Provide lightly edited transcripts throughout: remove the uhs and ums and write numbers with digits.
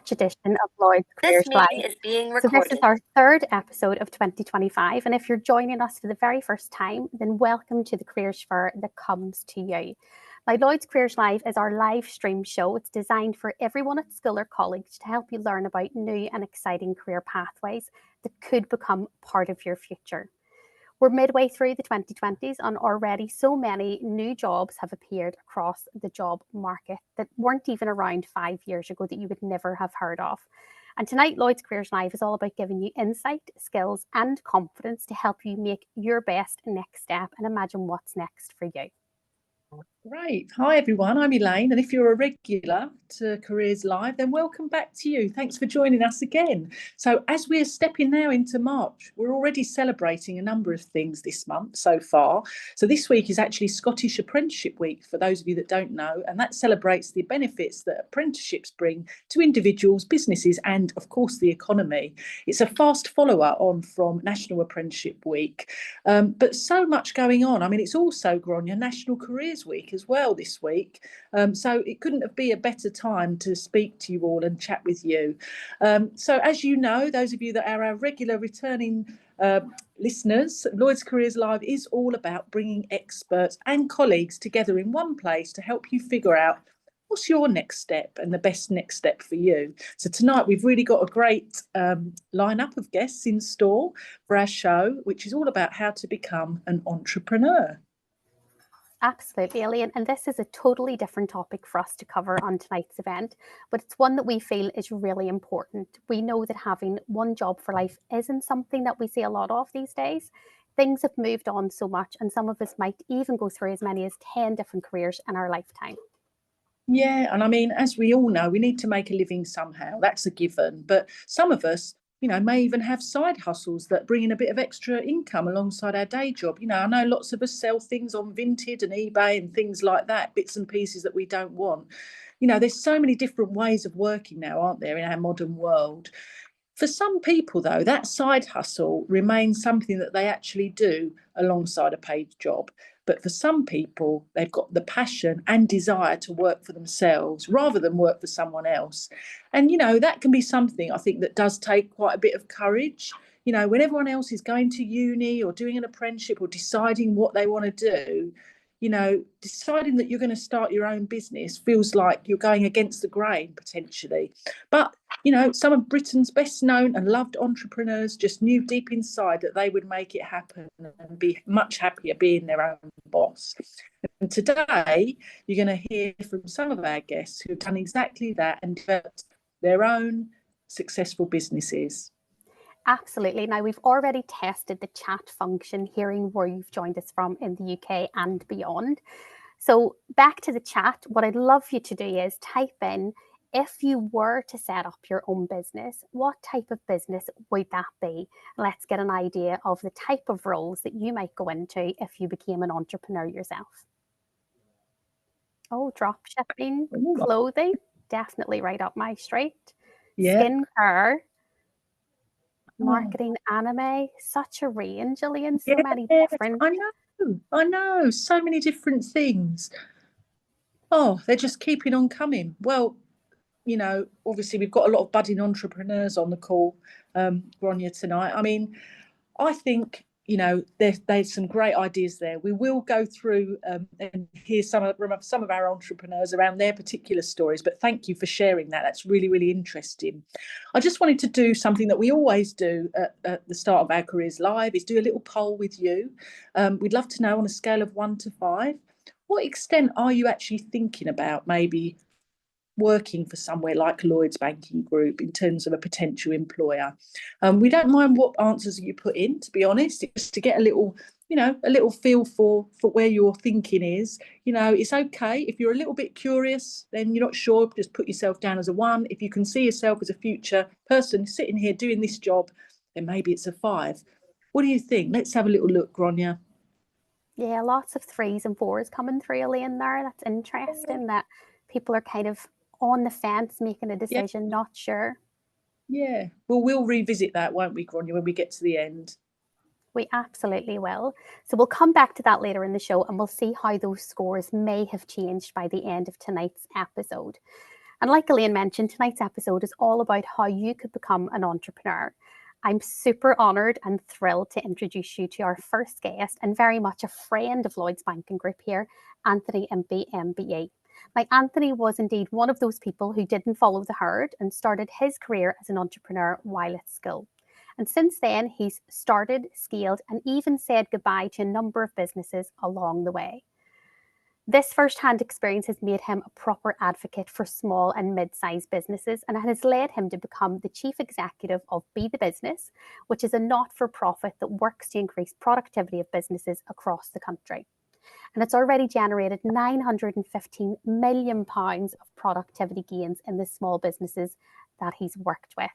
March edition of Lloyd's This Careers meeting Live. is being So recorded. this is our third episode of 2025, and if you're joining us for the very first time, then welcome to the careers fair that comes to you. Now, Lloyd's Careers Live is our live stream show. It's designed for everyone at school or college to help you learn about new and exciting career pathways that could become part of your future. We're midway through the 2020s and already so many new jobs have appeared across the job market that weren't even around 5 years ago that you would never have heard of. And tonight, Lloyd's Careers Live is all about giving you insight, skills and confidence to help you make your best next step and imagine what's next for you. Great. Hi, everyone. I'm Elaine. And if you're a regular to Careers Live, then welcome back to you. Thanks for joining us again. So as we're stepping now into March, we're already celebrating a number of things this month so far. So this week is actually Scottish Apprenticeship Week, for those of you that don't know, and that celebrates the benefits that apprenticeships bring to individuals, businesses, and of course the economy. It's a fast follower on from National Apprenticeship Week. But so much going on. I mean, it's also, Grainne, National Careers Week as well this week. So it couldn't be a better time to speak to you all and chat with you. So as you know, those of you that are our regular returning listeners, Lloyd's Careers Live is all about bringing experts and colleagues together in one place to help you figure out what's your next step and the best next step for you. So tonight we've really got a great lineup of guests in store for our show, which is all about how to become an entrepreneur. Absolutely, Elaine. And this is a totally different topic for us to cover on tonight's event, but it's one that we feel is really important. We know that having one job for life isn't something that we see a lot of these days. Things have moved on so much, and some of us might even go through as many as 10 different careers in our lifetime. Yeah, and I mean, as we all know, we need to make a living somehow. That's a given. But some of us, may even have side hustles that bring in a bit of extra income alongside our day job. I know lots of us sell things on Vinted and eBay and things like that, bits and pieces that we don't want. There's so many different ways of working now, aren't there, in our modern world? For some people, though, that side hustle remains something that they actually do alongside a paid job. But for some people, they've got the passion and desire to work for themselves rather than work for someone else. And, that can be something I think that does take quite a bit of courage. When everyone else is going to uni or doing an apprenticeship or deciding what they want to do, deciding that you're going to start your own business feels like you're going against the grain potentially. But, some of Britain's best known and loved entrepreneurs just knew deep inside that they would make it happen and be much happier being their own boss. And today, you're going to hear from some of our guests who have done exactly that and developed their own successful businesses. Absolutely. Now, we've already tested the chat function, hearing where you've joined us from in the UK and beyond. So back to the chat, what I'd love you to do is type in, if you were to set up your own business, what type of business would that be? Let's get an idea of the type of roles that you might go into if you became an entrepreneur yourself. Oh, drop shipping, clothing, definitely right up my street. Yeah. Skincare. Marketing, anime, such a range, Elaine, so many different. I know, so many different things. Oh, they're just keeping on coming. Well, obviously we've got a lot of budding entrepreneurs on the call, Grainne, tonight. I mean, I think, there's some great ideas there. We will go through and hear some of our entrepreneurs around their particular stories, but thank you for sharing that. That's really, really interesting. I just wanted to do something that we always do at the start of our Careers Live, is do a little poll with you. We'd love to know, on a scale of 1 to 5, what extent are you actually thinking about maybe working for somewhere like Lloyd's Banking Group in terms of a potential employer? We don't mind what answers you put in, to be honest, just to get a little feel for where your thinking is. It's okay if you're a little bit curious, then you're not sure, just put yourself down as a 1. If you can see yourself as a future person sitting here doing this job, then maybe it's a 5. What do you think? Let's have a little look, Grainne. Yeah, lots of 3s and 4s coming through, Elaine, there. That's interesting that people are kind of on the fence, making a decision, not sure. Yeah, well, we'll revisit that, won't we, Grainne, when we get to the end? We absolutely will. So we'll come back to that later in the show, and we'll see how those scores may have changed by the end of tonight's episode. And like Elaine mentioned, tonight's episode is all about how you could become an entrepreneur. I'm super honoured and thrilled to introduce you to our first guest and very much a friend of Lloyds Banking Group here, Anthony MBE. Now, Anthony was indeed one of those people who didn't follow the herd and started his career as an entrepreneur while at school. And since then, he's started, scaled, and even said goodbye to a number of businesses along the way. This first-hand experience has made him a proper advocate for small and mid-sized businesses and has led him to become the chief executive of Be the Business, which is a not-for-profit that works to increase productivity of businesses across the country. And it's already generated £915 million of productivity gains in the small businesses that he's worked with.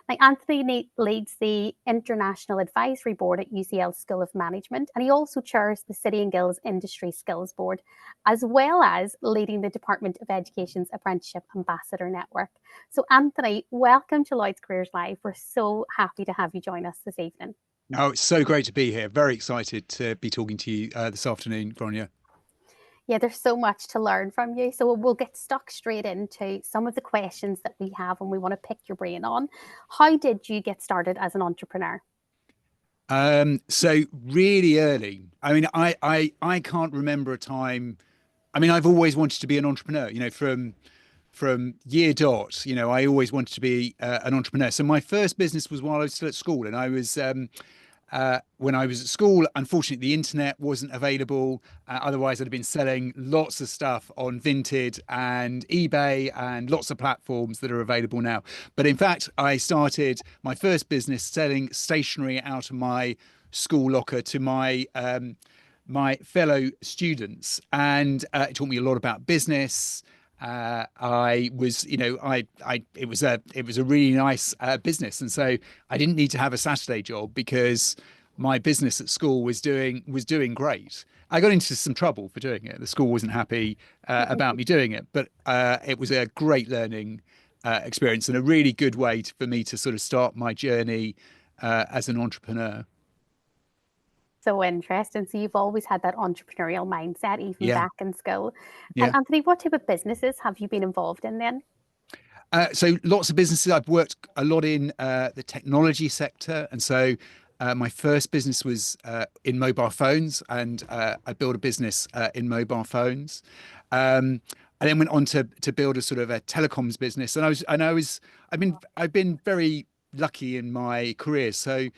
Now, Anthony leads the International Advisory Board at UCL School of Management, and he also chairs the City and Guilds Industry Skills Board, as well as leading the Department of Education's Apprenticeship Ambassador Network. So, Anthony, welcome to Lloyds Careers Live. We're so happy to have you join us this evening. Oh, it's so great to be here. Very excited to be talking to you this afternoon, Grainne. Yeah, there's so much to learn from you. So we'll get stuck straight into some of the questions that we have and we want to pick your brain on. How did you get started as an entrepreneur? So really early. I mean, I can't remember a time. I mean, I've always wanted to be an entrepreneur, from year dot, I always wanted to be an entrepreneur. So my first business was while I was still at school, and I was when I was at school, unfortunately, the internet wasn't available. Otherwise, I'd have been selling lots of stuff on Vinted and eBay and lots of platforms that are available now. But in fact, I started my first business selling stationery out of my school locker to my fellow students, and it taught me a lot about business. I was, it was a really nice business, and so I didn't need to have a Saturday job because my business at school was doing great. I got into some trouble for doing it. The school wasn't happy about me doing it, but it was a great learning experience and a really good way for me to sort of start my journey as an entrepreneur. So interesting. So you've always had that entrepreneurial mindset, even back in school. Yeah. And Anthony, what type of businesses have you been involved in then? So lots of businesses. I've worked a lot in the technology sector. And so my first business was in mobile phones, and I built a business in mobile phones. I then went on to build a sort of a telecoms business. I've been very lucky in my career. So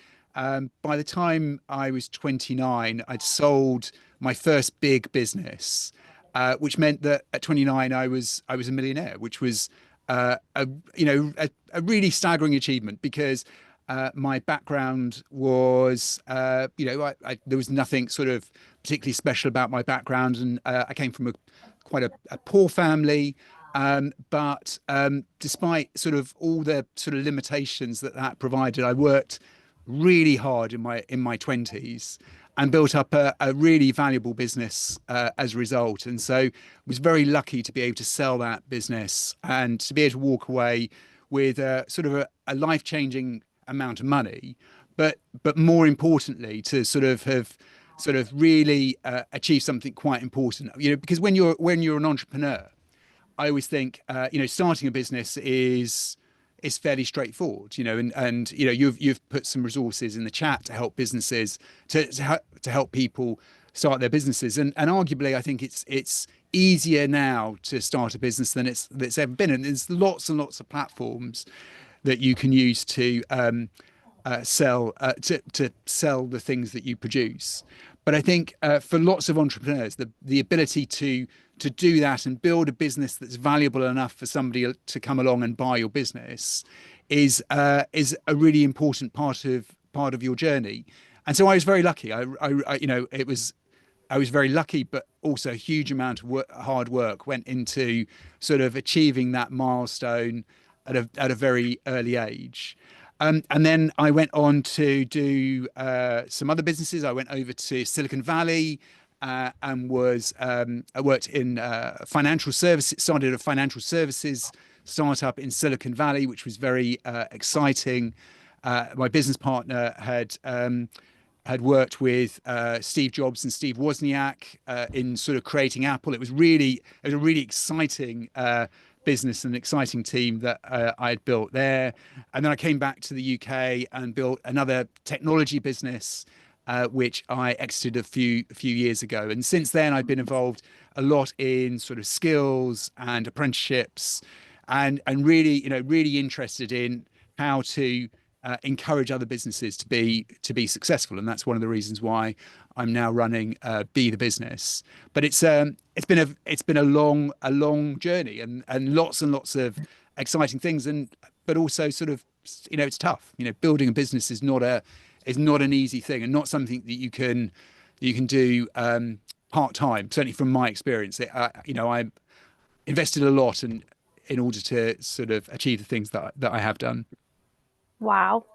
by the time I was 29, I'd sold my first big business, which meant that at 29 I was a millionaire, which was a really staggering achievement because my background was there was nothing sort of particularly special about my background, and I came from quite a poor family. But despite sort of all the sort of limitations that provided, I worked really hard in my 20s and built up a really valuable business as a result. And so was very lucky to be able to sell that business and to be able to walk away with sort of a life-changing amount of money, but more importantly to sort of have sort of really achieved something quite important. Because when you're an entrepreneur, I always think starting a business is fairly straightforward, and you've put some resources in the chat to help businesses to help people start their businesses, and arguably I think it's easier now to start a business than it's ever been, and there's lots and lots of platforms that you can use to sell the things that you produce. But I think for lots of entrepreneurs, the ability to do that and build a business that's valuable enough for somebody to come along and buy your business is a really important part of your journey. And so I was very lucky. I was very lucky, but also a huge amount of hard work went into sort of achieving that milestone at a very early age. And then I went on to do some other businesses. I went over to Silicon Valley and I worked in financial services, started a financial services startup in Silicon Valley, which was very exciting. My business partner had worked with Steve Jobs and Steve Wozniak in sort of creating Apple. It was a really exciting business, an exciting team that I had built there. And then I came back to the UK and built another technology business, which I exited a few years ago. And since then, I've been involved a lot in sort of skills and apprenticeships, and really, really interested in how to encourage other businesses to be successful. And that's one of the reasons why I'm now running Be the Business. But it's been a long journey, and lots of exciting things, but also sort of, it's tough. Building a business is not an easy thing, and not something that you can do part time. Certainly from my experience, I invested a lot in order to sort of achieve the things that I have done. Wow.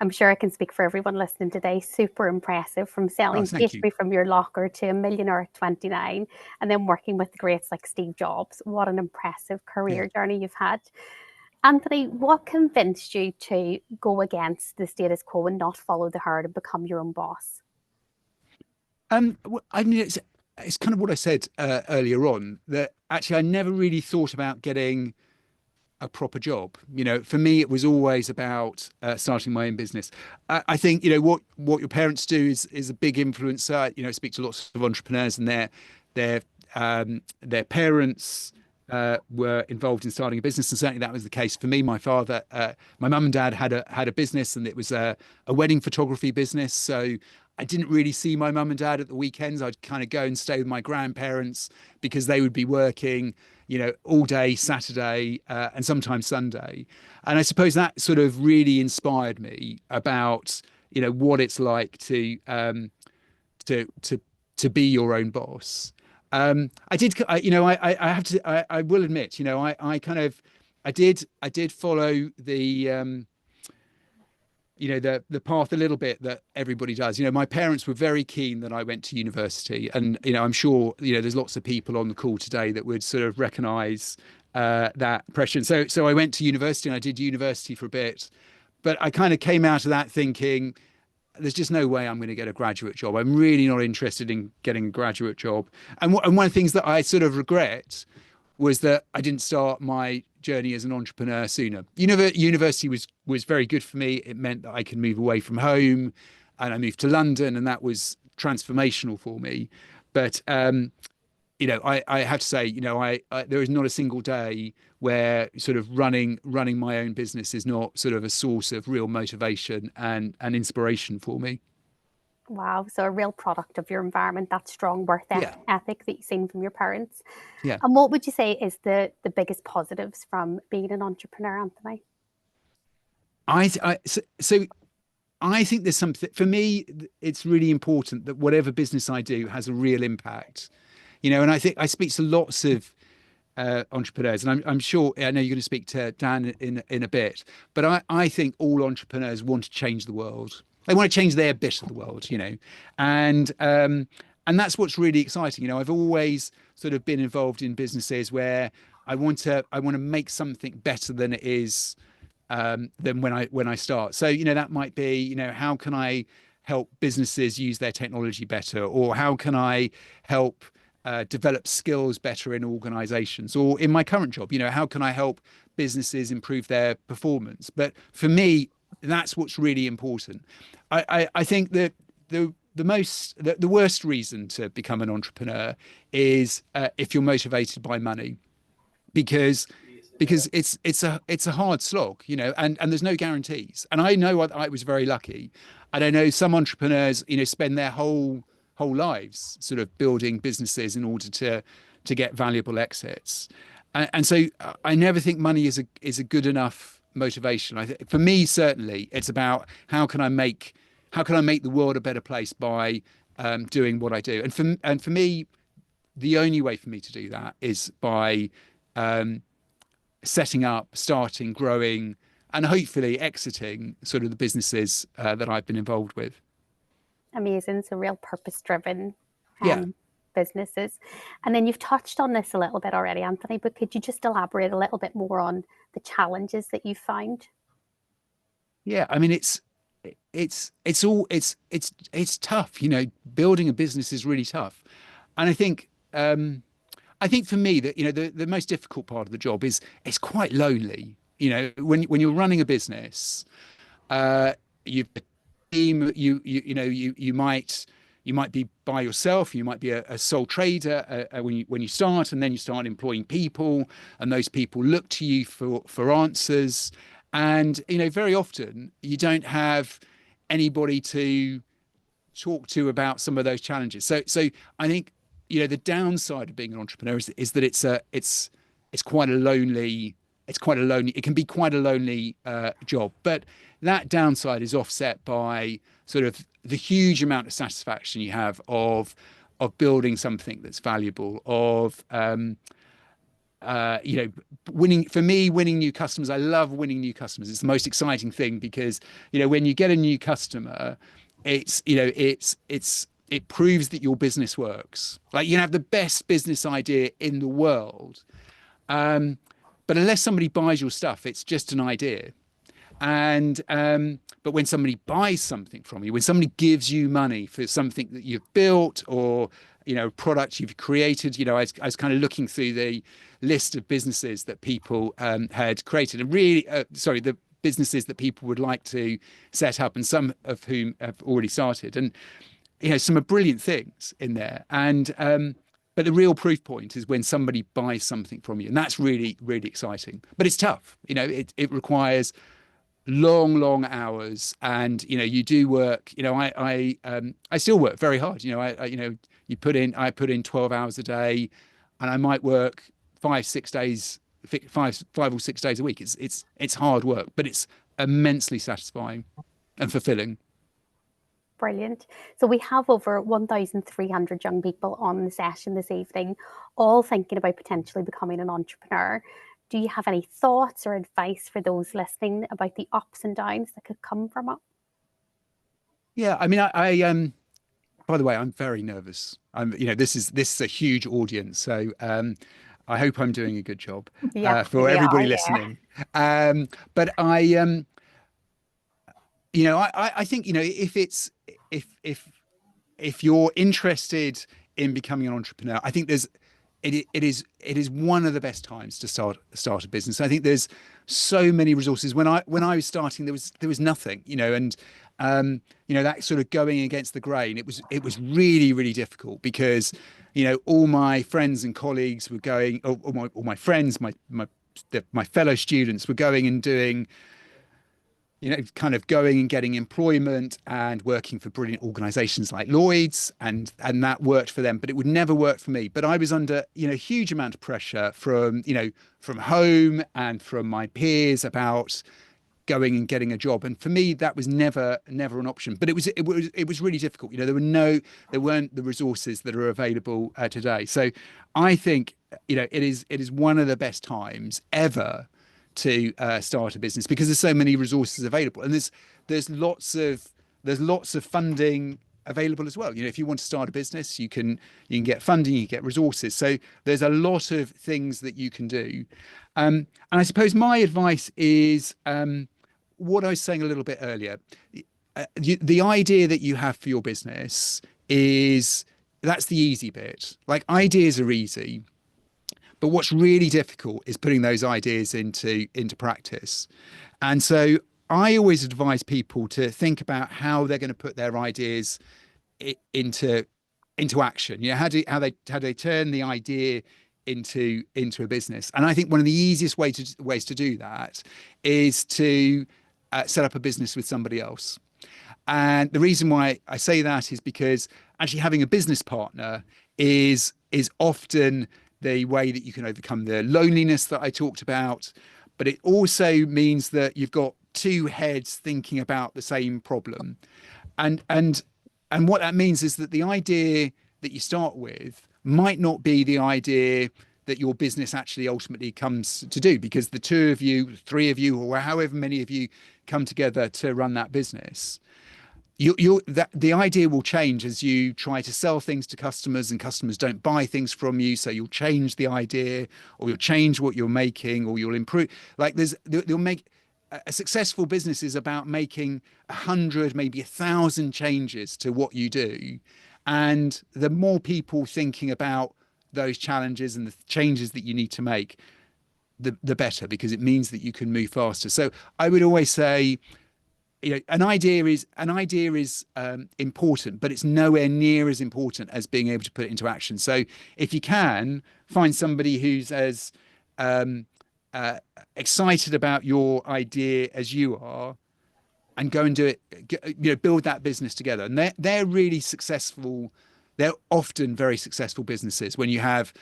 I'm sure I can speak for everyone listening today. Super impressive, from selling pastry from your locker to a millionaire at 29, and then working with the greats like Steve Jobs. What an impressive career journey you've had. Anthony, what convinced you to go against the status quo and not follow the herd and become your own boss? I mean, it's kind of what I said earlier on, that actually I never really thought about getting a proper job. For me, it was always about starting my own business. I think what your parents do is a big influence. I speak to lots of entrepreneurs, and their parents were involved in starting a business, and certainly that was the case for me. My father, my mum and dad had a business, and it was a wedding photography business. So I didn't really see my mum and dad at the weekends. I'd kind of go and stay with my grandparents because they would be working, all day Saturday and sometimes Sunday. And I suppose that sort of really inspired me about, what it's like to be your own boss. I will admit, I did follow the path a little bit that everybody does. My parents were very keen that I went to university, and I'm sure there's lots of people on the call today that would sort of recognise that pressure. And so I went to university, and I did university for a bit, but I kind of came out of that thinking, there's just no way I'm going to get a graduate job. I'm really not interested in getting a graduate job. And one of the things that I sort of regret was that I didn't start my journey as an entrepreneur sooner. University was very good for me. It meant that I could move away from home, and I moved to London, and that was transformational for me. But I have to say, there is not a single day where sort of running my own business is not sort of a source of real motivation and inspiration for me. Wow. So a real product of your environment, that strong work ethic that you've seen from your parents. Yeah. And what would you say is the biggest positives from being an entrepreneur, Anthony? So I think there's something, for me, it's really important that whatever business I do has a real impact. And I think I speak to lots of entrepreneurs, and I'm sure, I know you're going to speak to Dan in a bit, but I think all entrepreneurs want to change the world. They want to change their bit of the world, and that's what's really exciting. I've always sort of been involved in businesses where I want to make something better than it is, than when I start. So that might be, how can I help businesses use their technology better, or how can I help develop skills better in organizations, or in my current job, how can I help businesses improve their performance? But for me, that's what's really important. I think that the worst reason to become an entrepreneur is if you're motivated by money, because it's a hard slog, and there's no guarantees. And I know I was very lucky, and I know some entrepreneurs, spend their whole lives sort of building businesses in order to get valuable exits. And so I never think money is a good enough motivation. For me, certainly, it's about how can I make the world a better place by doing what I do. And for me, the only way for me to do that is by setting up, starting, growing, and hopefully exiting sort of the businesses that I've been involved with. Amazing. So real purpose-driven businesses. And then you've touched on this a little bit already, Anthony, but could you just elaborate a little bit more on the challenges that you found? Yeah, I mean, it's tough. Building a business is really tough. And I think I think for me that, the most difficult part of the job is it's quite lonely. When you're running a business, you've a team, you might be by yourself, you might be a sole trader when you start, and then you start employing people, and those people look to you for answers. And very often you don't have anybody to talk to about some of those challenges. So I think the downside of being an entrepreneur is that it's quite a lonely it can be quite a lonely job. But that downside is offset by sort of the huge amount of satisfaction you have of building something that's valuable, of winning. For me, winning new customers, I love winning new customers. It's the most exciting thing, because when you get a new customer, it proves that your business works. Like, you can have the best business idea in the world, but unless somebody buys your stuff, it's just an idea. And but when somebody buys something from you, when somebody gives you money for something that you've built, or product you've created, I was kind of looking through the list of businesses that people had created, and really, the businesses that people would like to set up, and some of whom have already started, and some are brilliant things in there. And but the real proof point is when somebody buys something from you, and that's really, really exciting. But it's tough. It requires long hours, and you do work. I still work very hard. I put in 12 hours a day, and I might work 5 or 6 days a week. It's hard work, but it's immensely satisfying and fulfilling. Brilliant. So we have over 1,300 young people on the session this evening, all thinking about potentially becoming an entrepreneur. Do you have any thoughts or advice for those listening about the ups and downs that could come from it? Yeah, I mean, I by the way, I'm very nervous. This is a huge audience, so I hope I'm doing a good job for everybody listening. But I think if you're interested in becoming an entrepreneur, I think it is one of the best times to start a business. I think there's so many resources. When I was starting, there was nothing, and that sort of going against the grain. It was really, really difficult, because all my friends and colleagues were going, or my friends, my fellow students were going and doing, kind of going and getting employment and working for brilliant organizations like Lloyd's, and that worked for them, but it would never work for me. But I was under, huge amount of pressure from home and from my peers about going and getting a job. And for me, that was never an option. But it was really difficult. There weren't the resources that are available today. So I think, it is one of the best times ever to start a business, because there's so many resources available, and there's lots of funding available as well. If you want to start a business, you can get funding, you get resources. So there's a lot of things that you can do. And I suppose my advice is what I was saying a little bit earlier. The idea that you have for your business that's the easy bit. Like, ideas are easy. But what's really difficult is putting those ideas into practice. And so I always advise people to think about how they're going to put their ideas into action. How do they turn the idea into a business? And I think one of the easiest ways to do that is to set up a business with somebody else. And the reason why I say that is because actually having a business partner is often the way that you can overcome the loneliness that I talked about. But it also means that you've got two heads thinking about the same problem. And what that means is that the idea that you start with might not be the idea that your business actually ultimately comes to do, because the two of you, three of you, or however many of you come together to run that business, the idea will change as you try to sell things to customers, and customers don't buy things from you. So you'll change the idea, or you'll change what you're making, or you'll improve. Like, you'll make a successful business is about making 100, maybe 1,000 changes to what you do. And the more people thinking about those challenges and the changes that you need to make, the better, because it means that you can move faster. So I would always say, an idea is important, but it's nowhere near as important as being able to put it into action. So if you can find somebody who's as excited about your idea as you are, and go and do it, build that business together. And they're really successful. They're often very successful businesses when you have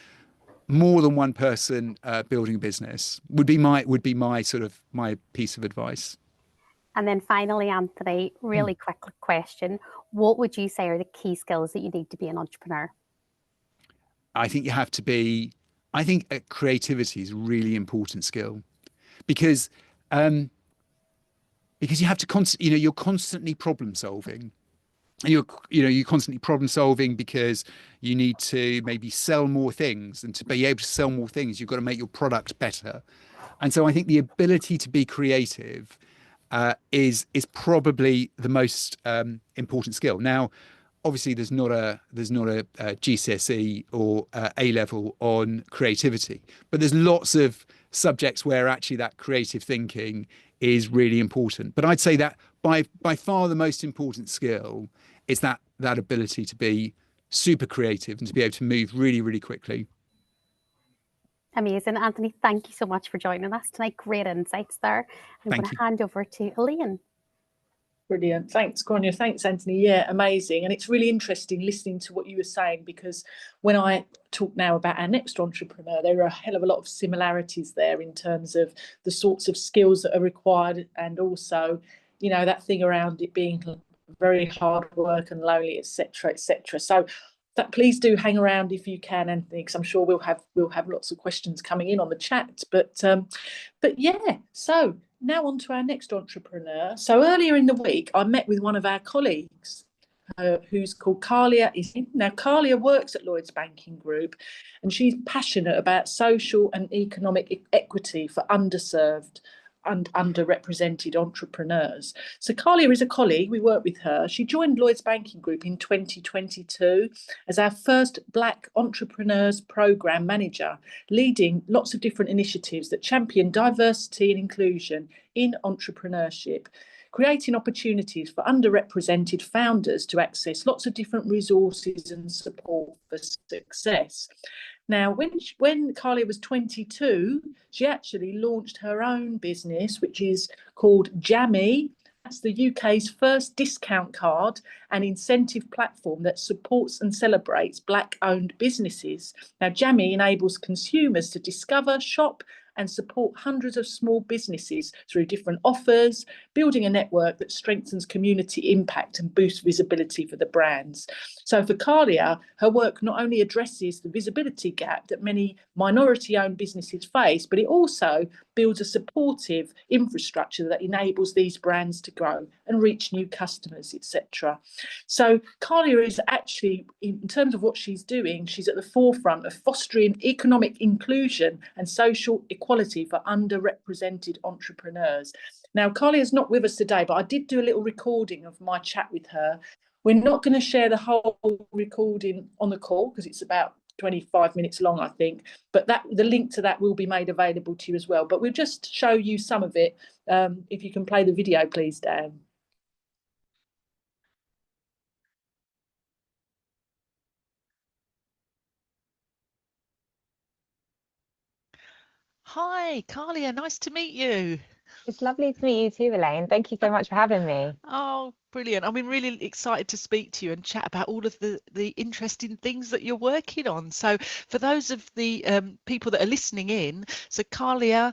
more than one person building a business. Would be my sort of my piece of advice. And then finally, Anthony, really quick question. What would you say are the key skills that you need to be an entrepreneur? I think creativity is a really important skill, because you have to you're constantly problem solving. And you're constantly problem solving because you need to maybe sell more things, and to be able to sell more things, you've got to make your product better. And so I think the ability to be creative is probably the most important skill. Now, obviously, there's not a GCSE or A level on creativity, but there's lots of subjects where actually that creative thinking is really important. But I'd say that by far the most important skill is that ability to be super creative and to be able to move really, really quickly. Amazing. Anthony, thank you so much for joining us tonight. Great insights there. I'm going to hand over to Elaine. Brilliant. Thanks, Grainne. Thanks, Anthony. Yeah, amazing. And it's really interesting listening to what you were saying, because when I talk now about our next entrepreneur, there are a hell of a lot of similarities there in terms of the sorts of skills that are required, and also, that thing around it being very hard work and lonely, etc., etc. So please do hang around if you can, Anthony, because I'm sure we'll have lots of questions coming in on the chat. But yeah, so now on to our next entrepreneur. So earlier in the week, I met with one of our colleagues who's called Carlia. Now, Carlia works at Lloyds Banking Group, and she's passionate about social and economic equity for underserved and underrepresented entrepreneurs. So Carlia is a colleague. We work with her. She joined Lloyds Banking Group in 2022 as our first Black Entrepreneurs Programme Manager, leading lots of different initiatives that champion diversity and inclusion in entrepreneurship, creating opportunities for underrepresented founders to access lots of different resources and support for success. Now, when Carlia was 22, she actually launched her own business, which is called Jammy. That's the UK's first discount card and incentive platform that supports and celebrates Black-owned businesses. Now, Jammy enables consumers to discover, shop, and support hundreds of small businesses through different offers, building a network that strengthens community impact and boosts visibility for the brands. So for Carlia, her work not only addresses the visibility gap that many minority-owned businesses face, but it also builds a supportive infrastructure that enables these brands to grow and reach new customers, etc. So Carlia is actually, in terms of what she's doing, she's at the forefront of fostering economic inclusion and social equality for underrepresented entrepreneurs. Now, Carlia is not with us today, but I did do a little recording of my chat with her. We're not going to share the whole recording on the call because it's about 25 minutes long, I think, but the link to that will be made available to you as well. But we'll just show you some of it. If you can play the video, please, Dan. Hi, Carlia, nice to meet you. It's lovely to meet you too, Elaine. Thank you so much for having me. Oh, brilliant. I'm really excited to speak to you and chat about all of the interesting things that you're working on. So for those of the people that are listening in, so Carlia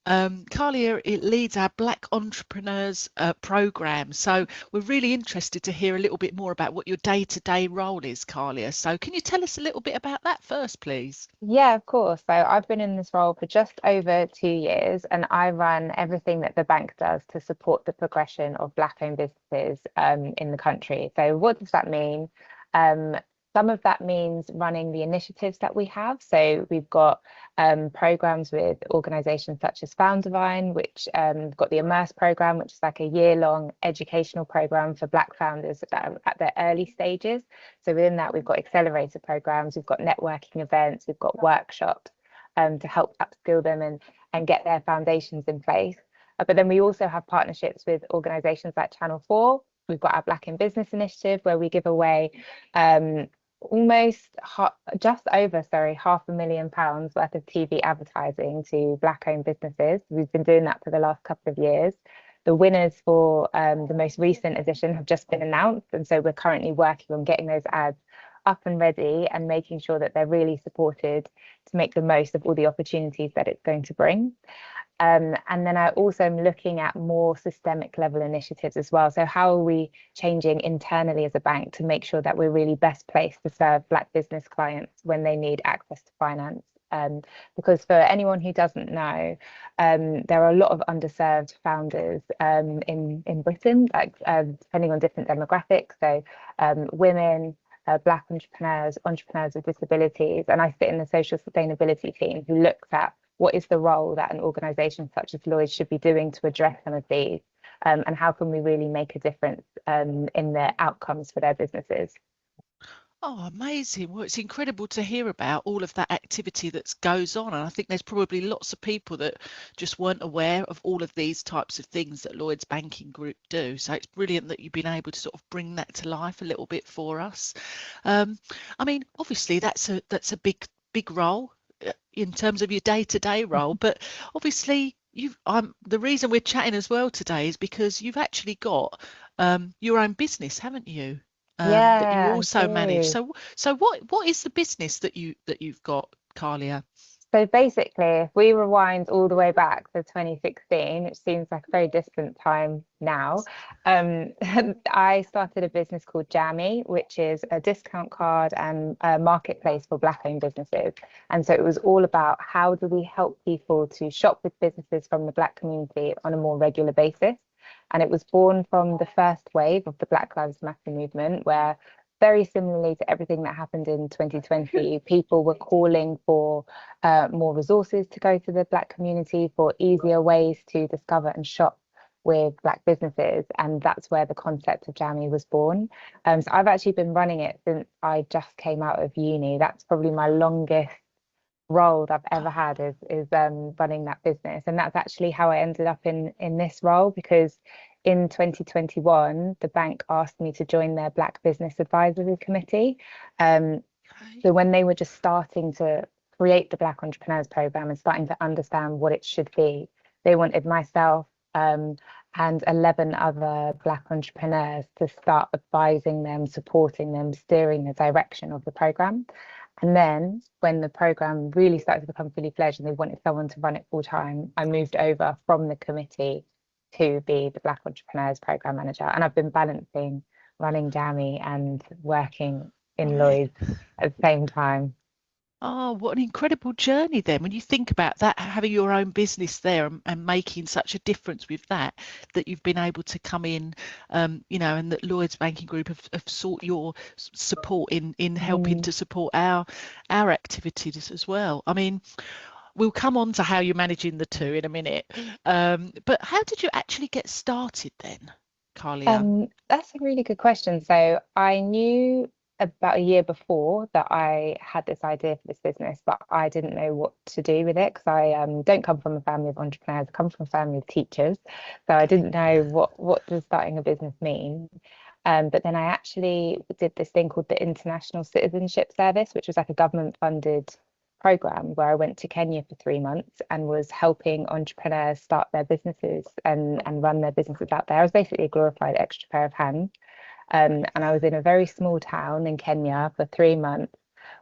it leads our Black Entrepreneurs Programme. So we're really interested to hear a little bit more about what your day-to-day role is, Carlia. So can you tell us a little bit about that first, please? Yeah, of course. So I've been in this role for just over 2 years, and I run everything that the bank does to support the progression of Black-owned businesses in the country. So what does that mean? Some of that means running the initiatives that we have. So we've got programs with organizations such as Foundivine, which got the Immerse program, which is like a year-long educational program for Black founders that are at their early stages. So within that, we've got accelerator programs, we've got networking events, we've got workshops to help upskill them and get their foundations in place. But then we also have partnerships with organizations like Channel 4. We've got our Black in Business initiative, where we give away just over £500,000 worth of TV advertising to Black-owned businesses. We've been doing that for the last couple of years. The winners for the most recent edition have just been announced, and so we're currently working on getting those ads up and ready and making sure that they're really supported to make the most of all the opportunities that it's going to bring. And then I also am looking at more systemic level initiatives as well. So how are we changing internally as a bank to make sure that we're really best placed to serve Black business clients when they need access to finance? Because for anyone who doesn't know, there are a lot of underserved founders in Britain, like depending on different demographics. So women, Black entrepreneurs, entrepreneurs with disabilities, and I sit in the social sustainability team who looks at what is the role that an organisation such as Lloyds should be doing to address some of these, and how can we really make a difference in the outcomes for their businesses? Oh, amazing. Well, it's incredible to hear about all of that activity that goes on. And I think there's probably lots of people that just weren't aware of all of these types of things that Lloyds Banking Group do. So it's brilliant that you've been able to sort of bring that to life a little bit for us. I mean, obviously, that's a big role in terms of your day-to-day role, but obviously the reason we're chatting as well today is because you've actually got your own business, haven't you? That you also manage. So what is the business that you've got, Carlia? So basically, if we rewind all the way back to 2016, which seems like a very distant time now, I started a business called Jammy, which is a discount card and a marketplace for Black-owned businesses. And so it was all about how do we help people to shop with businesses from the Black community on a more regular basis. And it was born from the first wave of the Black Lives Matter movement, where very similarly to everything that happened in 2020, people were calling for more resources to go to the Black community, for easier ways to discover and shop with Black businesses. And that's where the concept of Jammy was born. So I've actually been running it since I just came out of uni. That's probably my longest role that I've ever had is running that business. And that's actually how I ended up in this role, because in 2021, the bank asked me to join their Black Business Advisory Committee. So when they were just starting to create the Black Entrepreneurs Programme and starting to understand what it should be, they wanted myself and 11 other Black entrepreneurs to start advising them, supporting them, steering the direction of the programme. And then when the programme really started to become fully fledged and they wanted someone to run it full time, I moved over from the committee to be the Black Entrepreneurs Programme Manager. And I've been balancing running Jammy and working in Lloyds at the same time. Oh, what an incredible journey then. When you think about that, having your own business there and making such a difference with that you've been able to come in, and that Lloyds Banking Group have sought your support in helping to support our activities as well. I mean, we'll come on to how you're managing the two in a minute. But how did you actually get started then, Carlia? That's a really good question. So I knew about a year before that I had this idea for this business, but I didn't know what to do with it because I don't come from a family of entrepreneurs. I come from a family of teachers, so I didn't know what does starting a business mean. But then I actually did this thing called the International Citizenship Service, which was like a government-funded program where I went to Kenya for 3 months and was helping entrepreneurs start their businesses and run their businesses out there. I was basically a glorified extra pair of hands. And I was in a very small town in Kenya for 3 months,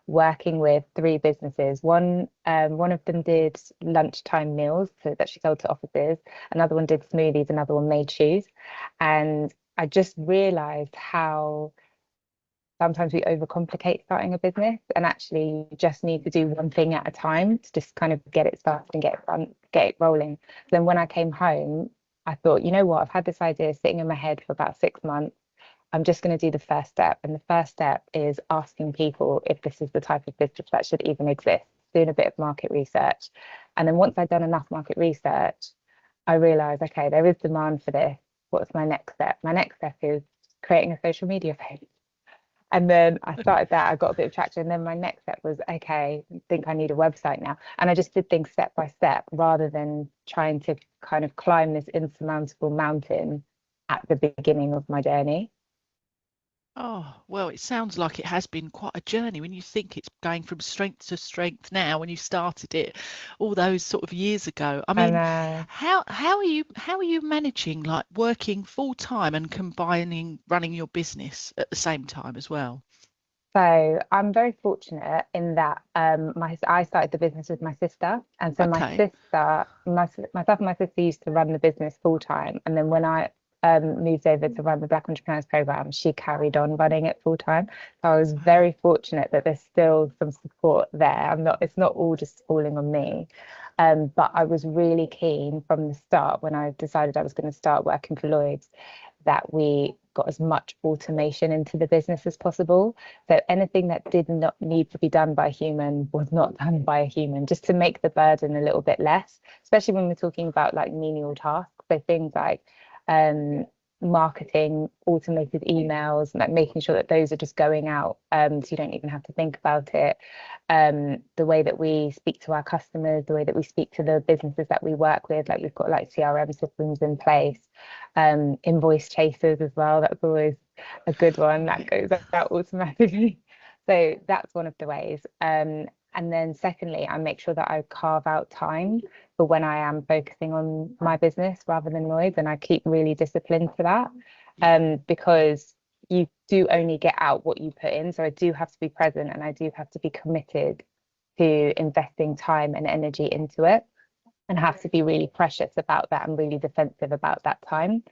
working with 3 businesses. One of them did lunchtime meals that she sold to offices. Another one did smoothies. Another one made shoes. And I just realized how sometimes we overcomplicate starting a business, and actually you just need to do one thing at a time to just kind of get it started and get it rolling. Then when I came home, I thought, you know what, I've had this idea sitting in my head for about 6 months. I'm just going to do the first step. And the first step is asking people if this is the type of business that should even exist, doing a bit of market research. And then once I'd done enough market research, I realized, okay, there is demand for this. What's my next step? My next step is creating a social media page. And then I started that, I got a bit of traction. And then my next step was, okay, I think I need a website now. And I just did things step by step rather than trying to kind of climb this insurmountable mountain at the beginning of my journey. Oh, well, it sounds like it has been quite a journey when you think it's going from strength to strength now when you started it all those sort of years ago. I mean, how are you managing like working full time and combining running your business at the same time as well? So I'm very fortunate in that I started the business with my sister, and so my sister, myself and my sister used to run the business full time, and then when I moved over to run the Black Entrepreneurs Program, she carried on running it full time. So I was very fortunate that there's still some support there. It's not all just falling on me. But I was really keen from the start when I decided I was going to start working for Lloyds that we got as much automation into the business as possible. So anything that did not need to be done by a human was not done by a human, just to make the burden a little bit less, especially when we're talking about like menial tasks. So things like marketing, automated emails, like making sure that those are just going out, so you don't even have to think about it. The way that we speak to our customers, the way that we speak to the businesses that we work with, like we've got like CRM systems in place, invoice chasers as well. That's always a good one that goes out automatically. So that's one of the ways. And then secondly, I make sure that I carve out time for when I am focusing on my business rather than Lloyds, and I keep really disciplined for that, because you do only get out what you put in. So I do have to be present and I do have to be committed to investing time and energy into it, and have to be really precious about that and really defensive about that time.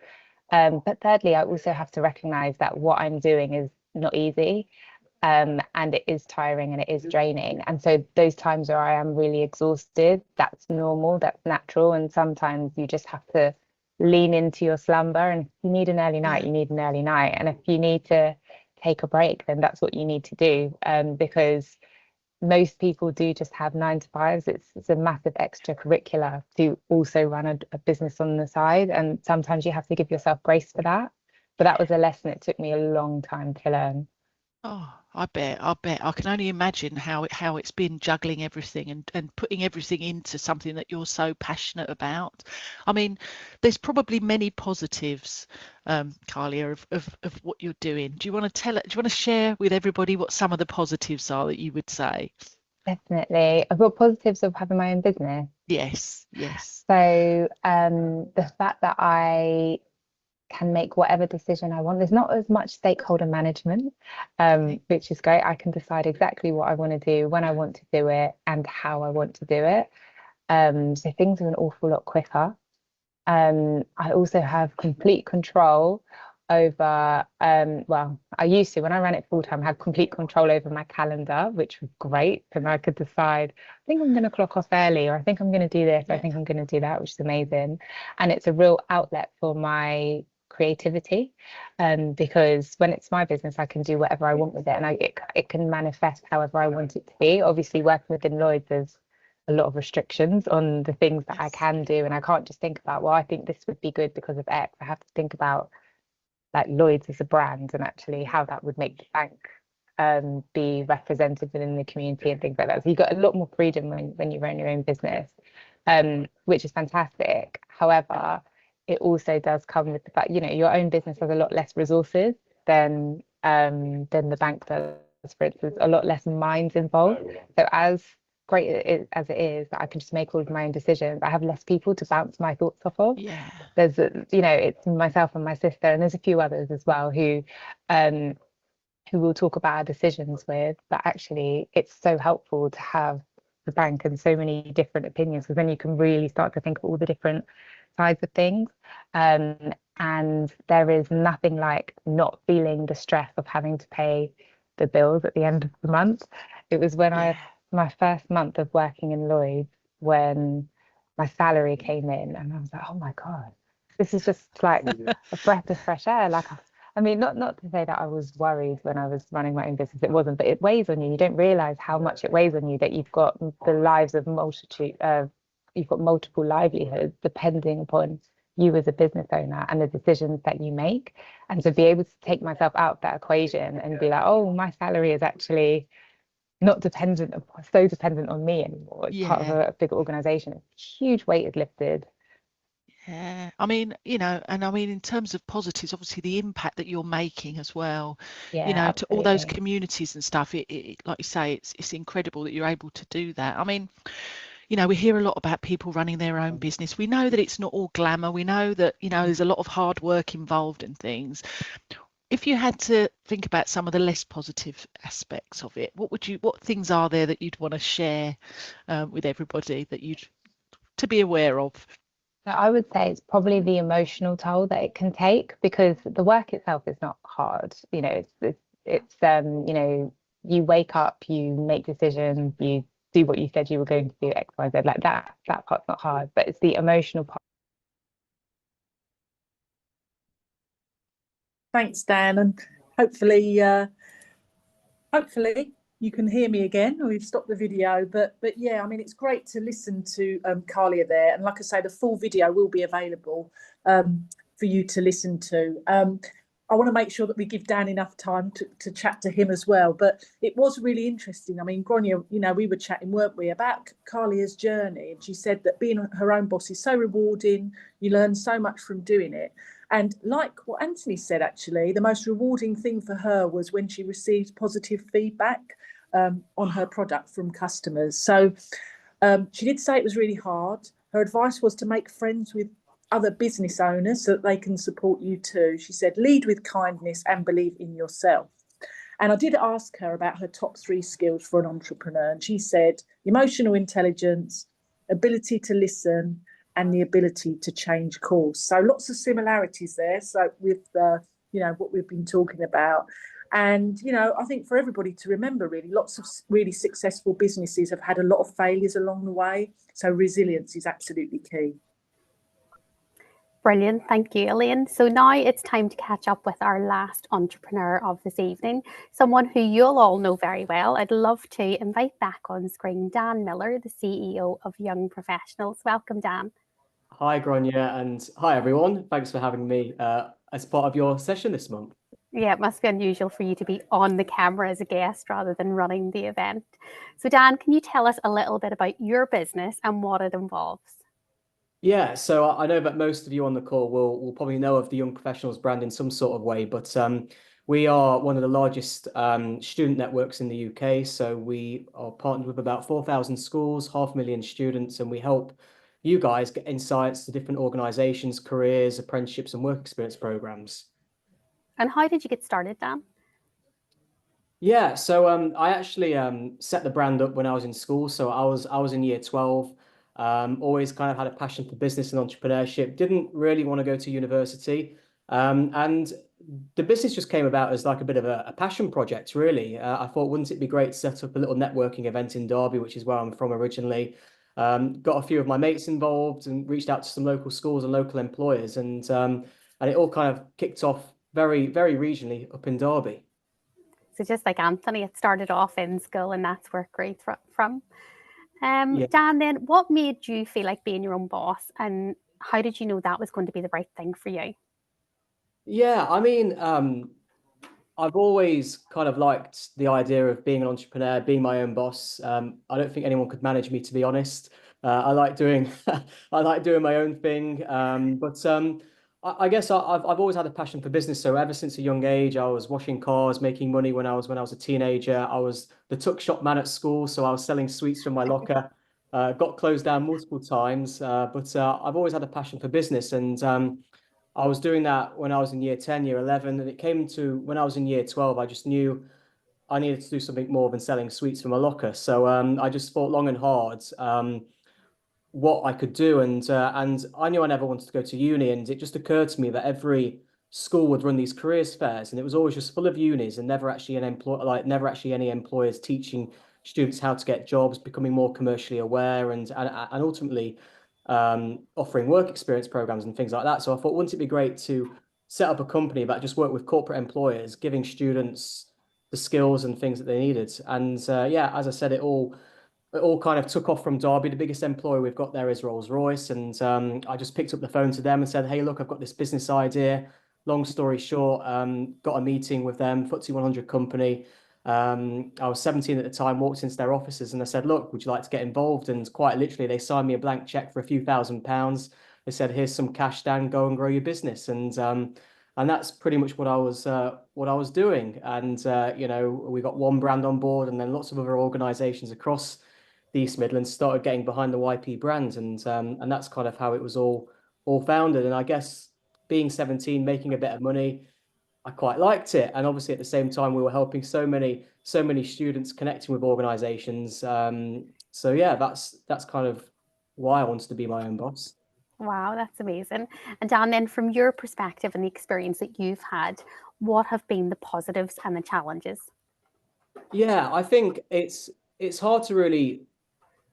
But thirdly, I also have to recognize that what I'm doing is not easy. And it is tiring and it is draining. And so those times where I am really exhausted, that's normal, that's natural. And sometimes you just have to lean into your slumber. And if you need an early night, you need an early night. And if you need to take a break, then that's what you need to do. Because most people do just have 9 to 5s. It's a massive extracurricular to also run a business on the side. And sometimes you have to give yourself grace for that. But that was a lesson it took me a long time to learn. Oh, I bet. I can only imagine how it's been juggling everything and putting everything into something that you're so passionate about. I mean, there's probably many positives, Carlia, of what you're doing. Do you want to share with everybody what some of the positives are that you would say? Definitely. I've got positives of having my own business. Yes. So the fact that I can make whatever decision I want. There's not as much stakeholder management, which is great. I can decide exactly what I want to do, when I want to do it, and how I want to do it. So things are an awful lot quicker. I also have complete control over, well, I used to, when I ran it full time, I had complete control over my calendar, which was great. And I could decide, I think I'm going to clock off early, or I think I'm going to do this, or I think I'm going to do that, which is amazing. And it's a real outlet for my creativity, because when it's my business, I can do whatever I want with it, and it can manifest however I want it to be. Obviously, working within Lloyds, there's a lot of restrictions on the things that I can do, and I can't just think about, well, I think this would be good because of X. I have to think about like Lloyds as a brand and actually how that would make the bank be represented within the community and things like that. So you've got a lot more freedom when you run your own business, which is fantastic. However, it also does come with the fact, your own business has a lot less resources than the bank does. For instance, a lot less minds involved. So as great as it is that I can just make all of my own decisions, I have less people to bounce my thoughts off of. There's it's myself and my sister, and there's a few others as well who we'll talk about our decisions with, but actually it's so helpful to have the bank and so many different opinions, because then you can really start to think of all the different sides of things. And there is nothing like not feeling the stress of having to pay the bills at the end of the month. It was when my first month of working in Lloyds, when my salary came in, and I was like, oh my God, this is just like a breath of fresh air. Like I mean, not to say that I was worried when I was running my own business. It wasn't, but it weighs on you. You don't realize how much it weighs on you that you've got the lives of multitude of, you've got multiple livelihoods depending upon you as a business owner and the decisions that you make. And to be able to take myself out of that equation and be like, oh, my salary is actually not dependent upon, so dependent on me anymore. It's part of a bigger organization. A huge weight is lifted. Yeah, I mean, and I mean, in terms of positives, obviously the impact that you're making as well, Yeah, to all those absolutely. communities and stuff, it like you say, it's incredible that you're able to do that. I mean, we hear a lot about people running their own business. We know that it's not all glamour. We know that, there's a lot of hard work involved in things. If you had to think about some of the less positive aspects of it, what things are there that you'd want to share with everybody that you'd to be aware of? So I would say it's probably the emotional toll that it can take, because the work itself is not hard. It's you wake up, you make decisions, you do what you said you were going to do, X, Y, Z, like that. That part's not hard, but it's the emotional part. Thanks, Dan, and hopefully you can hear me again. We've stopped the video, but yeah, I mean, it's great to listen to Carlia there, and like I say, the full video will be available for you to listen to. I want to make sure that we give Dan enough time to chat to him as well, but it was really interesting. I mean, Grainne, we were chatting, weren't we, about Carlia's journey, and she said that being her own boss is so rewarding. You learn so much from doing it. And like what Anthony said, actually, the most rewarding thing for her was when she received positive feedback on her product from customers. So she did say it was really hard. Her advice was to make friends with other business owners so that they can support you too. She said, lead with kindness and believe in yourself. And I did ask her about her top 3 skills for an entrepreneur. And she said, emotional intelligence, ability to listen, and the ability to change course. So lots of similarities there. So with what we've been talking about. And, I think for everybody to remember, really, lots of really successful businesses have had a lot of failures along the way. So resilience is absolutely key. Brilliant. Thank you, Elaine. So now it's time to catch up with our last entrepreneur of this evening, someone who you'll all know very well. I'd love to invite back on screen Dan Miller, the CEO of Young Professionals. Welcome, Dan. Hi, Grainne, and hi, everyone. Thanks for having me as part of your session this month. Yeah, it must be unusual for you to be on the camera as a guest rather than running the event. So, Dan, can you tell us a little bit about your business and what it involves? Yeah, so I know that most of you on the call will probably know of the Young Professionals brand in some sort of way, but we are one of the largest student networks in the UK. So we are partnered with about 4,000 schools, 500,000 students, and we help you guys get insights to different organizations, careers, apprenticeships, and work experience programs. And how did you get started, Dan? Yeah, so I actually set the brand up when I was in school. So I was in year 12. Always kind of had a passion for business and entrepreneurship. Didn't really want to go to university, and the business just came about as like a bit of a passion project, really. I thought, wouldn't it be great to set up a little networking event in Derby, which is where I'm from originally. Got a few of my mates involved and reached out to some local schools and local employers, and it all kind of kicked off very, very regionally up in Derby. So just like Anthony, it started off in school and that's where it grew from. Yeah. Dan, then what made you feel like being your own boss, and how did you know that was going to be the right thing for you? Yeah, I mean, I've always kind of liked the idea of being an entrepreneur, being my own boss. I don't think anyone could manage me, to be honest. I like doing I like doing my own thing. I guess I've always had a passion for business. So ever since a young age, I was washing cars, making money when I was a teenager. I was the tuck shop man at school, so I was selling sweets from my locker. Got closed down multiple times, but I've always had a passion for business, and I was doing that when I was in year 10, year 11, and it came to when I was in year 12, I just knew I needed to do something more than selling sweets from a locker. So I just thought long and hard what I could do, and I knew I never wanted to go to uni, and it just occurred to me that every school would run these careers fairs, and it was always just full of unis and never actually never actually any employers teaching students how to get jobs, becoming more commercially aware, and ultimately offering work experience programs and things like that. So I thought, wouldn't it be great to set up a company that just worked with corporate employers, giving students the skills and things that they needed. And yeah, as I said, it all kind of took off from Derby. The biggest employer we've got there is Rolls-Royce. And I just picked up the phone to them and said, hey, look, I've got this business idea. Long story short, got a meeting with them, FTSE 100 company. I was 17 at the time, walked into their offices and I said, look, would you like to get involved? And quite literally, they signed me a blank check for a few £1,000s. They said, here's some cash down, go and grow your business. And that's pretty much what I was doing. And you know, we got one brand on board, and then lots of other organisations across the East Midlands started getting behind the YP brand, and that's kind of how it was all founded. And I guess being 17, making a bit of money, I quite liked it. And obviously at the same time, we were helping so many students connecting with organisations. So yeah, that's kind of why I wanted to be my own boss. Wow, that's amazing. And Dan, then from your perspective and the experience that you've had, what have been the positives and the challenges? Yeah, I think it's hard to really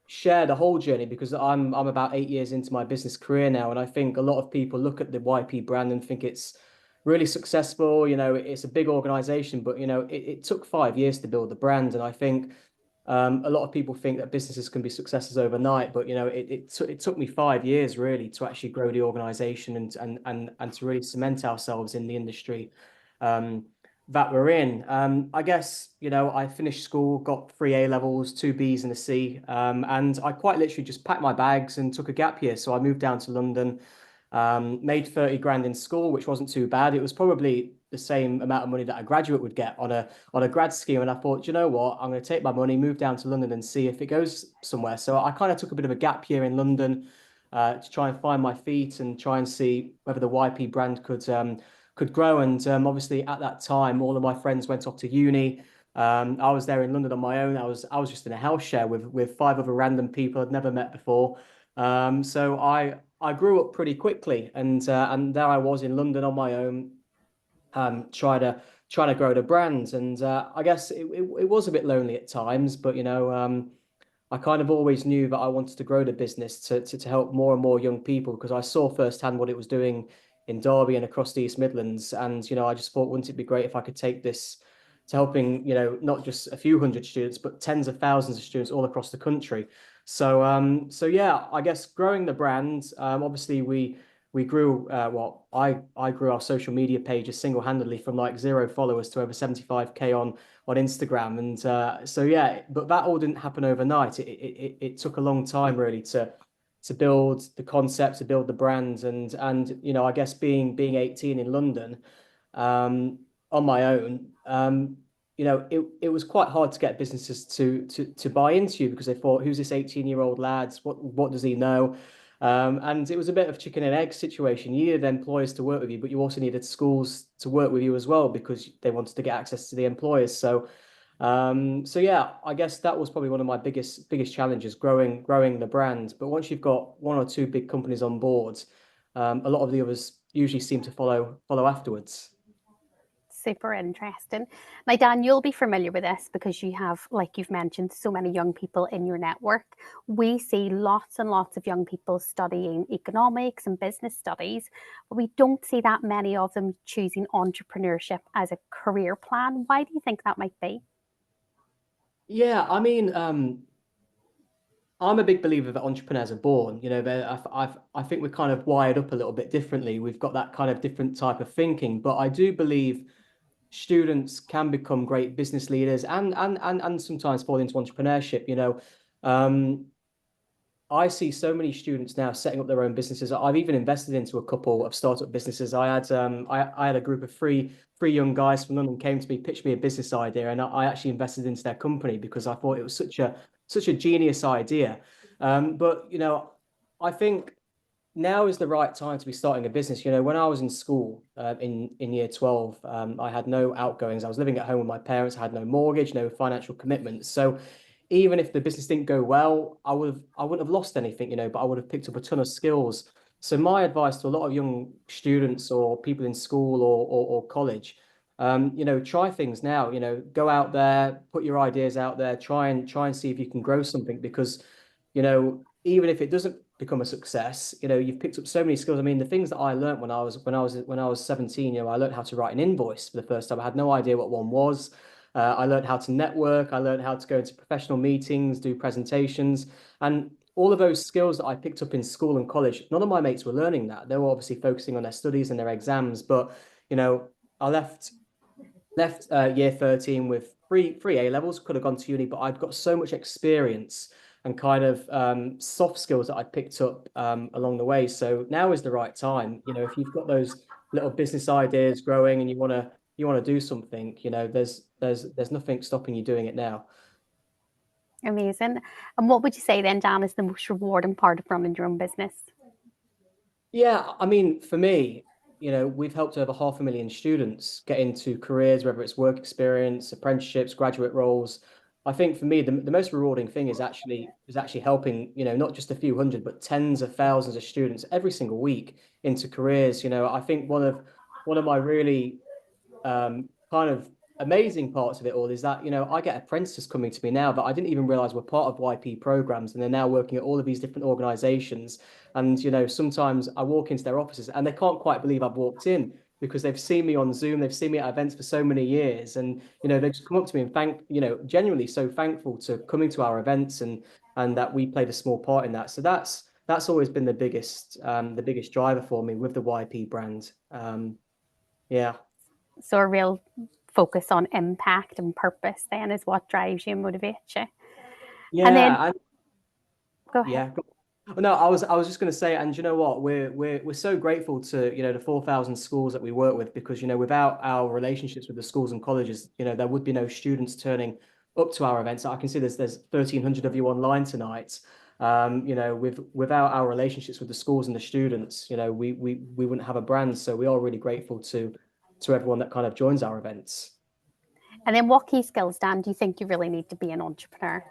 share the whole journey because I'm about 8 years into my business career now, and I think a lot of people look at the YP brand and think it's really successful. You know, it's a big organization, but you know, it took 5 years to build the brand, and I think a lot of people think that businesses can be successes overnight, but you know, it took me 5 years really to actually grow the organization and to really cement ourselves in the industry that we're in. I guess, you know, I finished school, got 3 A levels, 2 Bs and a C, and I quite literally just packed my bags and took a gap year. So I moved down to London, made 30 grand in school, which wasn't too bad. It was probably the same amount of money that a graduate would get on a grad scheme. And I thought, you know what, I'm going to take my money, move down to London and see if it goes somewhere. So I kind of took a bit of a gap year in London to try and find my feet and try and see whether the YP brand could grow. And obviously at that time, all of my friends went off to uni. I was there in London on my own. I was just in a house share with 5 other random people I'd never met before. So I grew up pretty quickly, and there I was in London on my own, trying to grow the brand. And I guess it was a bit lonely at times, but you know, I kind of always knew that I wanted to grow the business to help more and more young people, because I saw firsthand what it was doing in Derby and across the East Midlands. And you know, I just thought, wouldn't it be great if I could take this to helping, you know, not just a few hundred students, but tens of thousands of students all across the country. So so yeah, I guess growing the brand, obviously we grew I grew our social media pages single-handedly from like 0 followers to over 75k on Instagram. And so yeah, but that all didn't happen overnight. It took a long time really to build the concept, to build the brand. And you know, I guess being 18 in London on my own, you know, it was quite hard to get businesses to buy into you, because they thought, who's this 18-year-old lad? What does he know? And it was a bit of chicken and egg situation. You needed employers to work with you, but you also needed schools to work with you as well, because they wanted to get access to the employers. So so yeah, I guess that was probably one of my biggest challenges, growing the brand. But once you've got 1 or 2 big companies on board, a lot of the others usually seem to follow afterwards. Super interesting. Now, Dan, you'll be familiar with this because you have, like you've mentioned, so many young people in your network. We see lots and lots of young people studying economics and business studies, but we don't see that many of them choosing entrepreneurship as a career plan. Why do you think that might be? Yeah, I mean, I'm a big believer that entrepreneurs are born. You know, I think we're kind of wired up a little bit differently. We've got that kind of different type of thinking, but I do believe students can become great business leaders and sometimes fall into entrepreneurship. You know, I see so many students now setting up their own businesses. I've even invested into a couple of startup businesses. I had a group of three young guys from London came to me, pitched me a business idea, and I actually invested into their company because I thought it was such a genius idea. But you know, I think now is the right time to be starting a business. You know, when I was in school in year 12, I had no outgoings. I was living at home with my parents. I had no mortgage, no financial commitments. So even if the business didn't go well, I wouldn't have lost anything, you know, but I would have picked up a ton of skills. So my advice to a lot of young students or people in school or college, you know, try things now. You know, go out there, put your ideas out there, try and see if you can grow something, because, you know, even if it doesn't become a success, you know, you've picked up so many skills. I mean, the things that I learned when I was 17, you know, I learned how to write an invoice for the first time. I had no idea what one was. I learned how to network. I learned how to go into professional meetings, do presentations, and all of those skills that I picked up in school and college. None of my mates were learning that. They were obviously focusing on their studies and their exams. But, you know, I left year 13 with three A levels, could have gone to uni, but I'd got so much experience and kind of soft skills that I picked up along the way. So now is the right time. You know, if you've got those little business ideas growing and you want to do something, you know, there's nothing stopping you doing it now. Amazing. And what would you say then, Dan, is the most rewarding part of running your own business? Yeah, I mean, for me, you know, we've helped over 500,000 students get into careers, whether it's work experience, apprenticeships, graduate roles. I think for me, the most rewarding thing is actually helping, you know, not just a few hundred, but tens of thousands of students every single week into careers. You know, I think one of my really kind of amazing parts of it all is that, you know, I get apprentices coming to me now that I didn't even realize were part of YP programs, and they're now working at all of these different organizations. And, you know, sometimes I walk into their offices and they can't quite believe I've walked in, because they've seen me on Zoom, they've seen me at events for so many years, and, you know, they just come up to me and genuinely so thankful to coming to our events, and that we played a small part in that. So that's always been the biggest driver for me with the YP brand. Yeah. So a real focus on impact and purpose then is what drives you and motivates you. Yeah. And then go ahead. Yeah. No, I was just going to say, and you know what, we're so grateful to, you know, the 4,000 schools that we work with, because, you know, without our relationships with the schools and colleges, you know, there would be no students turning up to our events. I can see there's 1,300 of you online tonight. You know, without our relationships with the schools and the students, you know, we wouldn't have a brand. So we are really grateful to everyone that kind of joins our events. And then what key skills, Dan, do you think you really need to be an entrepreneur?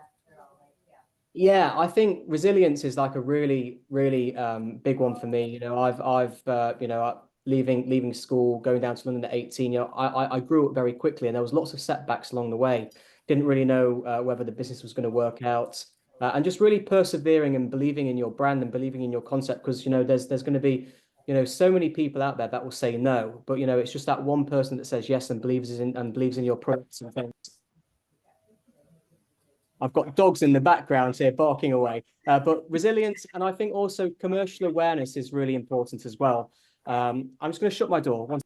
Yeah, I think resilience is like a really, really big one for me. You know, I've you know, leaving school, going down to London at 18. You know, I grew up very quickly, and there was lots of setbacks along the way. Didn't really know whether the business was going to work out, and just really persevering and believing in your brand and believing in your concept, because, you know, there's going to be, you know, so many people out there that will say no, but, you know, it's just that one person that says yes and believes in your products and things. I've got dogs in the background here barking away, but resilience, and I think also commercial awareness is really important as well. I'm just going to shut my door.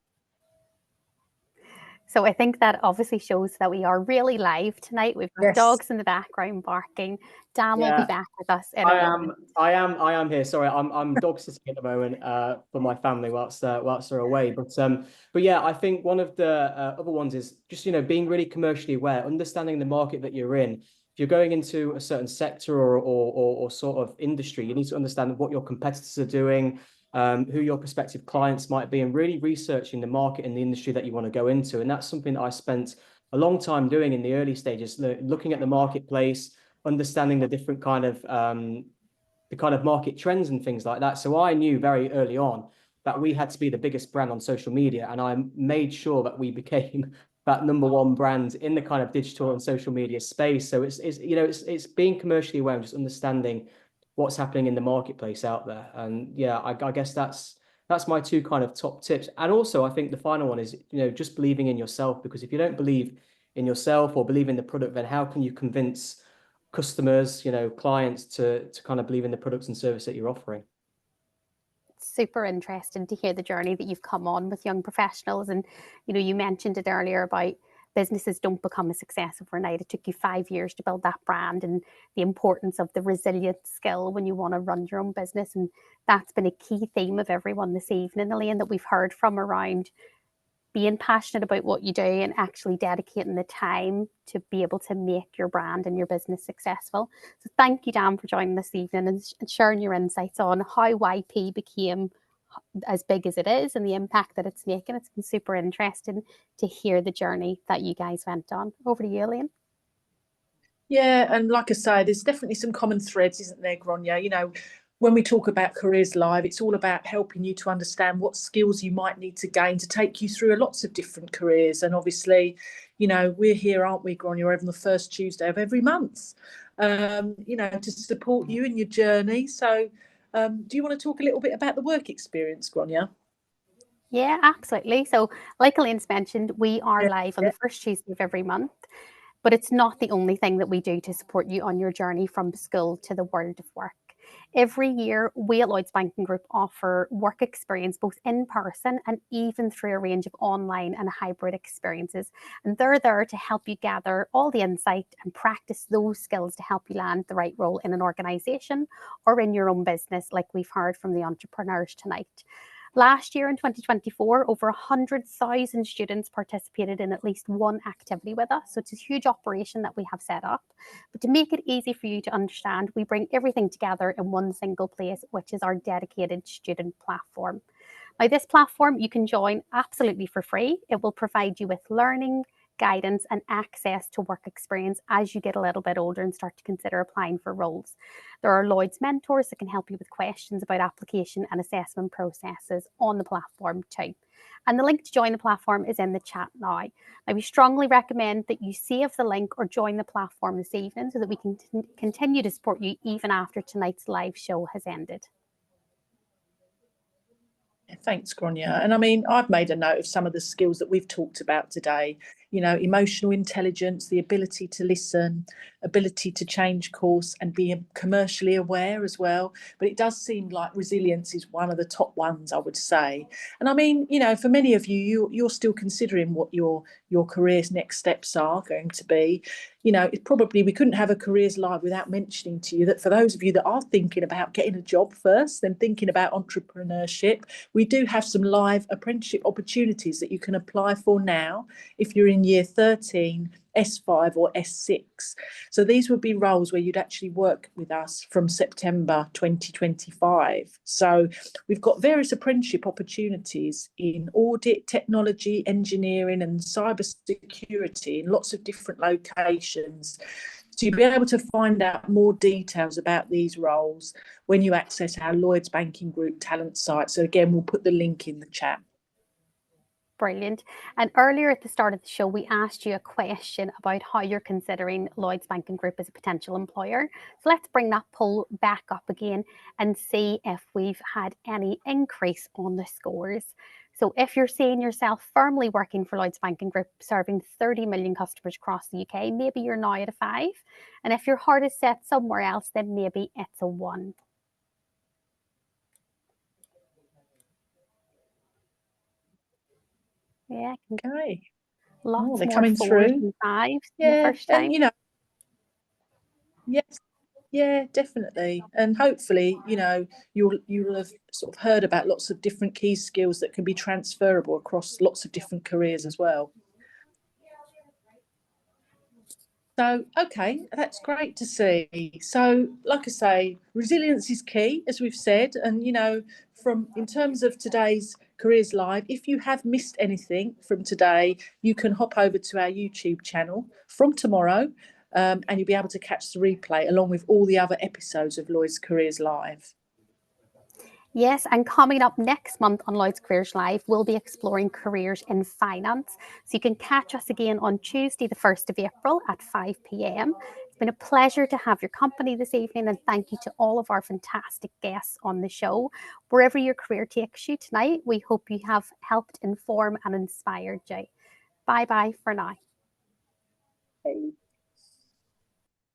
So I think that obviously shows that we are really live tonight. We've got dogs in the background barking. Dan will be back with us in a moment. I am here. Sorry, I'm dog sitting at the moment for my family whilst they're away. But yeah, I think one of the other ones is just, you know, being really commercially aware, understanding the market that you're in. If you're going into a certain sector or sort of industry, you need to understand what your competitors are doing, who your prospective clients might be, and really researching the market and the industry that you want to go into. And that's something that I spent a long time doing in the early stages, looking at the marketplace, understanding the different kind of market trends and things like that. So I knew very early on that we had to be the biggest brand on social media, and I made sure that we became that #1 brand in the kind of digital and social media space. So it's being commercially aware and just understanding what's happening in the marketplace out there. And yeah, I guess that's my two kind of top tips. And also, I think the final one is, you know, just believing in yourself, because if you don't believe in yourself or believe in the product, then how can you convince customers, you know, clients to kind of believe in the products and service that you're offering? Super interesting to hear the journey that you've come on with young professionals. And, you know, you mentioned it earlier about businesses don't become a success overnight. It took you 5 years to build that brand, and the importance of the resilient skill when you want to run your own business. And that's been a key theme of everyone this evening, Elaine, that we've heard from around being passionate about what you do and actually dedicating the time to be able to make your brand and your business successful. So thank you, Dan, for joining this evening and sharing your insights on how YP became as big as it is and the impact that it's making. It's been super interesting to hear the journey that you guys went on. Over to you, Elaine. Yeah, and like I say, there's definitely some common threads, isn't there, Grainne? You know, when we talk about Careers Live, it's all about helping you to understand what skills you might need to gain to take you through lots of different careers. And obviously, you know, we're here, aren't we, Grainne, on the first Tuesday of every month, you know, to support you in your journey. So Do you want to talk a little bit about the work experience, Grainne? Yeah, absolutely. So like Elaine's mentioned, we are Yeah, live on the first Tuesday of every month, but it's not the only thing that we do to support you on your journey from school to the world of work. Every year, we at Lloyds Banking Group offer work experience both in person and even through a range of online and hybrid experiences. And they're there to help you gather all the insight and practice those skills to help you land the right role in an organisation or in your own business, like we've heard from the entrepreneurs tonight. Last year in 2024, over 100,000 students participated in at least one activity with us. So it's a huge operation that we have set up. But to make it easy for you to understand, we bring everything together in one single place, which is our dedicated student platform. Now, this platform you can join absolutely for free. It will provide you with learning, guidance, and access to work experience as you get a little bit older and start to consider applying for roles. There are Lloyds mentors that can help you with questions about application and assessment processes on the platform too. And the link to join the platform is in the chat now. Now, we strongly recommend that you save the link or join the platform this evening so that we can continue to support you even after tonight's live show has ended. Thanks, Grainne. And I mean, I've made a note of some of the skills that we've talked about today. You know, emotional intelligence, the ability to listen, ability to change course and be commercially aware as well. But it does seem like resilience is one of the top ones, I would say. And I mean, you know, for many of you, you're still considering what your career's next steps are going to be. You know, it's probably, we couldn't have a careers live without mentioning to you that for those of you that are thinking about getting a job first, then thinking about entrepreneurship, we do have some live apprenticeship opportunities that you can apply for now if you're in year 13, S5 or S6. So these would be roles where you'd actually work with us from September 2025. So we've got various apprenticeship opportunities in audit, technology, engineering and cyber security in lots of different locations. So you'll be able to find out more details about these roles when you access our Lloyds Banking Group talent site. So again, we'll put the link in the chat. Brilliant. And earlier at the start of the show, we asked you a question about how you're considering Lloyds Banking Group as a potential employer. So let's bring that poll back up again and see if we've had any increase on the scores. So if you're seeing yourself firmly working for Lloyds Banking Group, serving 30 million customers across the UK, maybe you're now at a 5. And if your heart is set somewhere else, then maybe it's a 1. Yeah. Okay. Lots they're more coming 4s through. and 5s Yeah, the first time. and you know, yes, yeah, definitely. And hopefully, you know, you'll have sort of heard about lots of different key skills that can be transferable across lots of different careers as well. So, okay, that's great to see. So, like I say, resilience is key, as we've said. And, you know, from in terms of today's Careers Live, if you have missed anything from today, you can hop over to our YouTube channel from tomorrow and you'll be able to catch the replay along with all the other episodes of Lloyd's Careers Live. Yes, and coming up next month on Lloyd's Careers Live, we'll be exploring careers in finance. So you can catch us again on Tuesday, the 1st of April at 5 p.m. It's been a pleasure to have your company this evening, and thank you to all of our fantastic guests on the show. Wherever your career takes you tonight, we hope you have helped inform and inspired you. Bye-bye for now.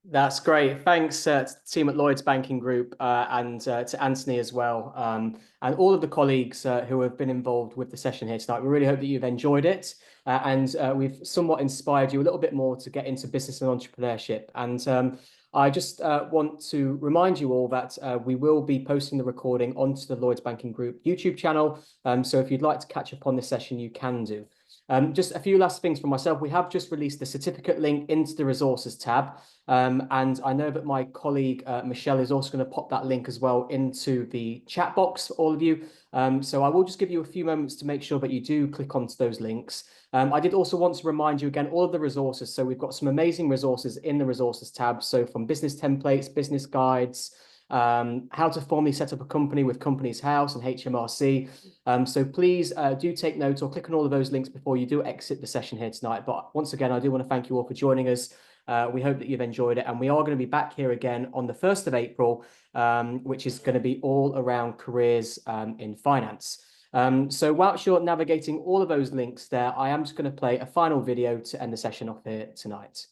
That's great. Thanks to the team at Lloyds Banking Group and to Anthony as well, and all of the colleagues who have been involved with the session here tonight. We really hope that you've enjoyed it and we've somewhat inspired you a little bit more to get into business and entrepreneurship. And I just want to remind you all that we will be posting the recording onto the Lloyds Banking Group YouTube channel. So if you'd like to catch up on this session, you can do. Just a few last things from myself. We have just released the certificate link into the resources tab. And I know that my colleague Michelle is also going to pop that link as well into the chat box for all of you. So I will just give you a few moments to make sure that you do click onto those links. I did also want to remind you again, all of the resources. So we've got some amazing resources in the resources tab. So from business templates, business guides, how to formally set up a company with Companies House and HMRC. So please do take note or click on all of those links before you do exit the session here tonight. But once again, I do want to thank you all for joining us. We hope that you've enjoyed it, and we are going to be back here again on the 1st of April which is going to be all around careers in finance. So whilst you're navigating all of those links there, I am just going to play a final video to end the session off here tonight.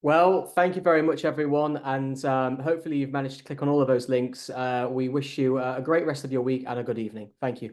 Well, thank you very much, everyone. And hopefully you've managed to click on all of those links. We wish you a great rest of your week and a good evening. Thank you.